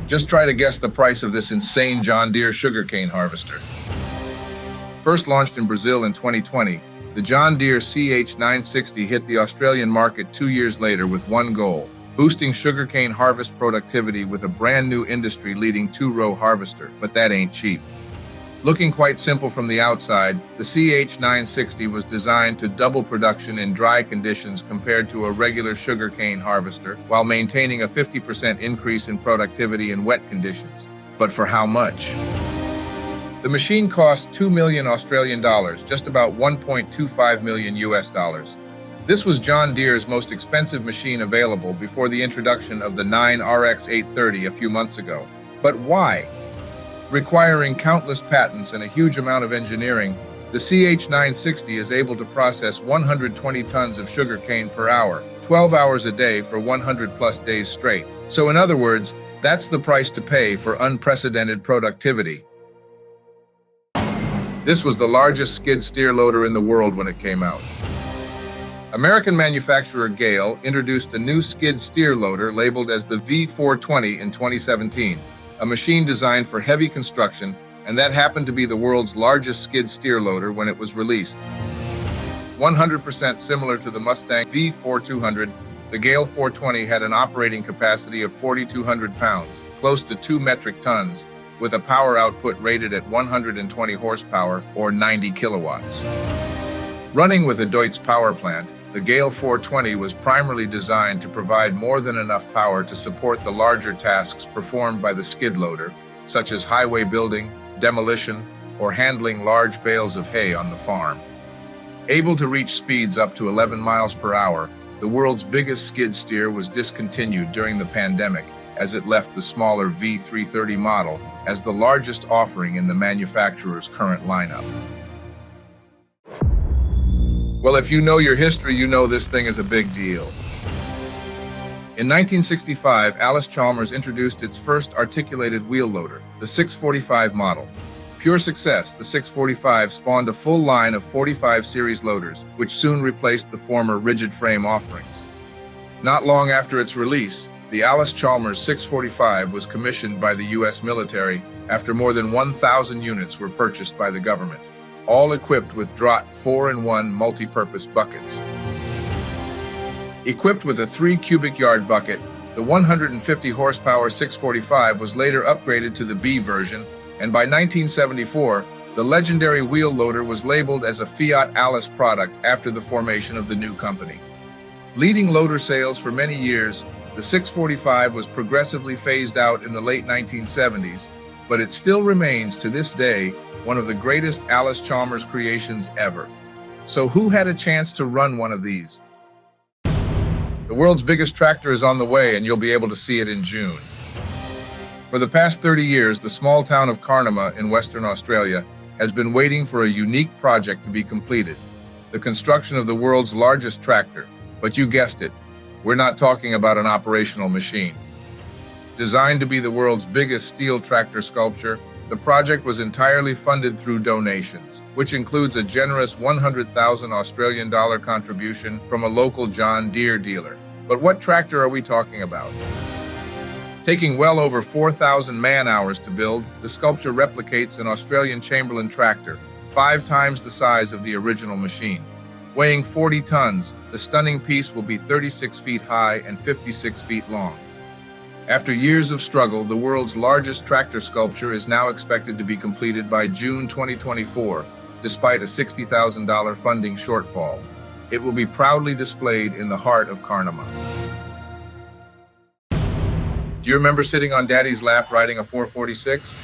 Just try to guess the price of this insane John Deere sugarcane harvester. First launched in Brazil in 2020, the John Deere CH960 hit the Australian market 2 years later with one goal: boosting sugarcane harvest productivity with a brand new industry-leading 2-row harvester. But that ain't cheap. Looking quite simple from the outside, the CH960 was designed to double production in dry conditions compared to a regular sugarcane harvester, while maintaining a 50% increase in productivity in wet conditions. But for how much? The machine cost 2 million Australian dollars, just about 1.25 million US dollars. This was John Deere's most expensive machine available before the introduction of the 9 RX 830 a few months ago. But why? Requiring countless patents and a huge amount of engineering, the CH960 is able to process 120 tons of sugarcane per hour, 12 hours a day for 100-plus days straight. So in other words, that's the price to pay for unprecedented productivity. This was the largest skid steer loader in the world when it came out. American manufacturer Gehl introduced a new skid steer loader labeled as the V420 in 2017. A machine designed for heavy construction, and that happened to be the world's largest skid steer loader when it was released. 100% similar to the Mustang V4200, the Gehl 420 had an operating capacity of 4,200 pounds, close to 2 metric tons, with a power output rated at 120 horsepower or 90 kilowatts. Running with a Deutz power plant, the Gehl 420 was primarily designed to provide more than enough power to support the larger tasks performed by the skid loader, such as highway building, demolition, or handling large bales of hay on the farm. Able to reach speeds up to 11 miles per hour, the world's biggest skid steer was discontinued during the pandemic, as it left the smaller V330 model as the largest offering in the manufacturer's current lineup. Well, if you know your history, you know this thing is a big deal. In 1965, Allis-Chalmers introduced its first articulated wheel loader, the 645 model. Pure success, the 645 spawned a full line of 45 series loaders, which soon replaced the former rigid frame offerings. Not long after its release, the Allis-Chalmers 645 was commissioned by the U.S. military after more than 1,000 units were purchased by the government, all equipped with Drott 4-in-1 multi-purpose buckets. Equipped with a 3 cubic yard bucket, the 150 horsepower 645 was later upgraded to the B version, and by 1974, the legendary wheel loader was labeled as a Fiat Alice product after the formation of the new company. Leading loader sales for many years, the 645 was progressively phased out in the late 1970s, but it still remains to this day one of the greatest Allis-Chalmers creations ever. So who had a chance to run one of these? The world's biggest tractor is on the way, and you'll be able to see it in June. For the past 30 years, the small town of Carnama in Western Australia has been waiting for a unique project to be completed: the construction of the world's largest tractor. But you guessed it, we're not talking about an operational machine. Designed to be the world's biggest steel tractor sculpture, the project was entirely funded through donations, which includes a generous 100,000 Australian dollar contribution from a local John Deere dealer. But what tractor are we talking about? Taking well over 4,000 man-hours to build, the sculpture replicates an Australian Chamberlain tractor, 5 times the size of the original machine. Weighing 40 tons, the stunning piece will be 36 feet high and 56 feet long. After years of struggle, the world's largest tractor sculpture is now expected to be completed by June 2024, despite a $60,000 funding shortfall. It will be proudly displayed in the heart of Carnama. Do you remember sitting on Daddy's lap riding a 446?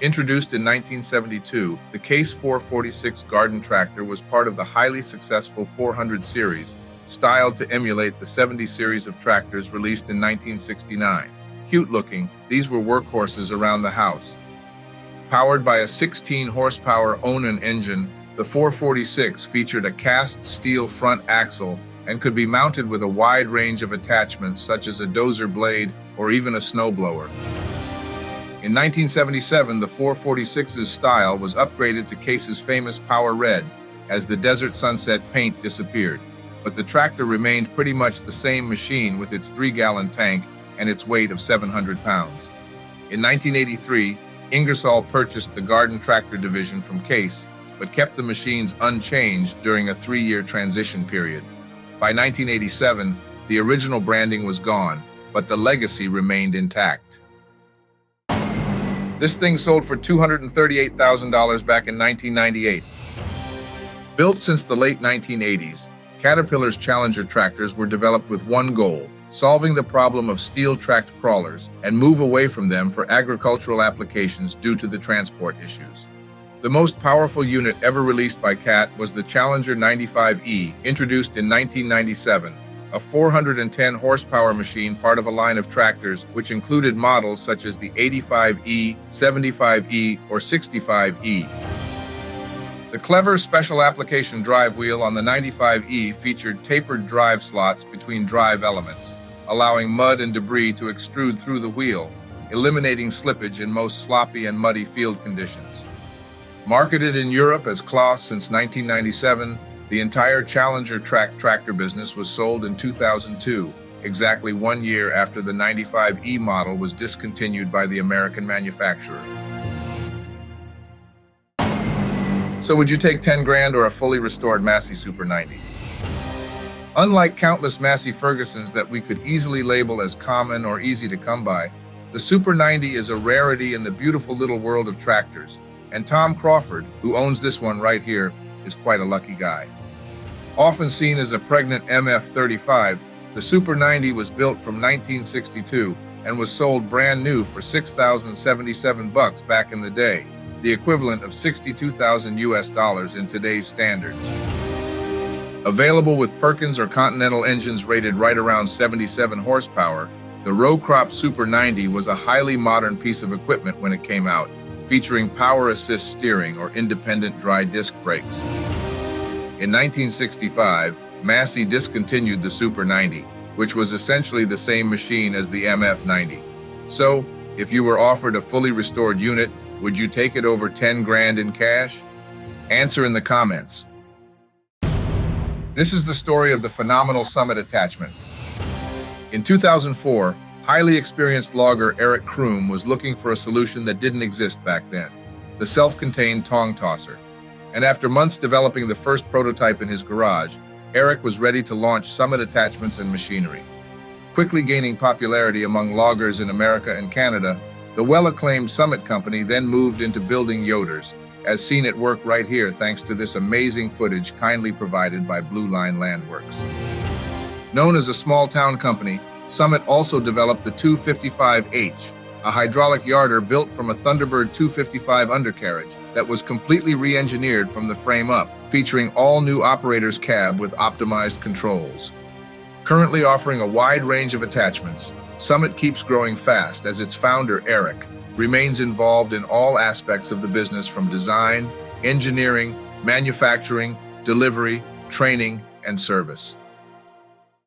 Introduced in 1972, the Case 446 garden tractor was part of the highly successful 400 series, styled to emulate the 70 series of tractors released in 1969. Cute looking, these were workhorses around the house. Powered by a 16 horsepower Onan engine, the 446 featured a cast steel front axle and could be mounted with a wide range of attachments such as a dozer blade or even a snowblower. In 1977, the 446's style was upgraded to Case's famous Power Red as the Desert Sunset paint disappeared. But the tractor remained pretty much the same machine with its 3-gallon tank and its weight of 700 pounds. In 1983, Ingersoll purchased the garden tractor division from Case, but kept the machines unchanged during a 3-year transition period. By 1987, the original branding was gone, but the legacy remained intact. This thing sold for $238,000 back in 1998. Built since the late 1980s, Caterpillar's Challenger tractors were developed with one goal: solving the problem of steel-tracked crawlers and move away from them for agricultural applications due to the transport issues. The most powerful unit ever released by Cat was the Challenger 95E, introduced in 1997, a 410 horsepower machine part of a line of tractors which included models such as the 85E, 75E, or 65E. The clever special application drive wheel on the 95E featured tapered drive slots between drive elements, allowing mud and debris to extrude through the wheel, eliminating slippage in most sloppy and muddy field conditions. Marketed in Europe as Claas since 1997, the entire Challenger tractor business was sold in 2002, exactly 1 year after the 95E model was discontinued by the American manufacturer. So would you take 10 grand or a fully restored Massey Super 90? Unlike countless Massey-Fergusons that we could easily label as common or easy to come by, the Super 90 is a rarity in the beautiful little world of tractors, and Tom Crawford, who owns this one right here, is quite a lucky guy. Often seen as a pregnant MF-35, the Super 90 was built from 1962 and was sold brand new for $6,077 back in the day, the equivalent of 62,000 US dollars in today's standards. Available with Perkins or Continental engines rated right around 77 horsepower, the row crop Super 90 was a highly modern piece of equipment when it came out, featuring power assist steering or independent dry disc brakes. In 1965, Massey discontinued the Super 90, which was essentially the same machine as the MF-90. So, if you were offered a fully restored unit, would you take it over 10 grand in cash? Answer in the comments. This is the story of the phenomenal Summit attachments. In 2004, highly experienced logger Eric Kroom was looking for a solution that didn't exist back then, the self-contained tong tosser. And after months developing the first prototype in his garage, Eric was ready to launch Summit attachments and machinery. Quickly gaining popularity among loggers in America and Canada, the well-acclaimed Summit company then moved into building yoders, as seen at work right here thanks to this amazing footage kindly provided by Blue Line Landworks. Known as a small-town company, Summit also developed the 255H, a hydraulic yarder built from a Thunderbird 255 undercarriage that was completely re-engineered from the frame up, featuring all-new operator's cab with optimized controls. Currently offering a wide range of attachments, Summit keeps growing fast as its founder, Eric, remains involved in all aspects of the business from design, engineering, manufacturing, delivery, training, and service.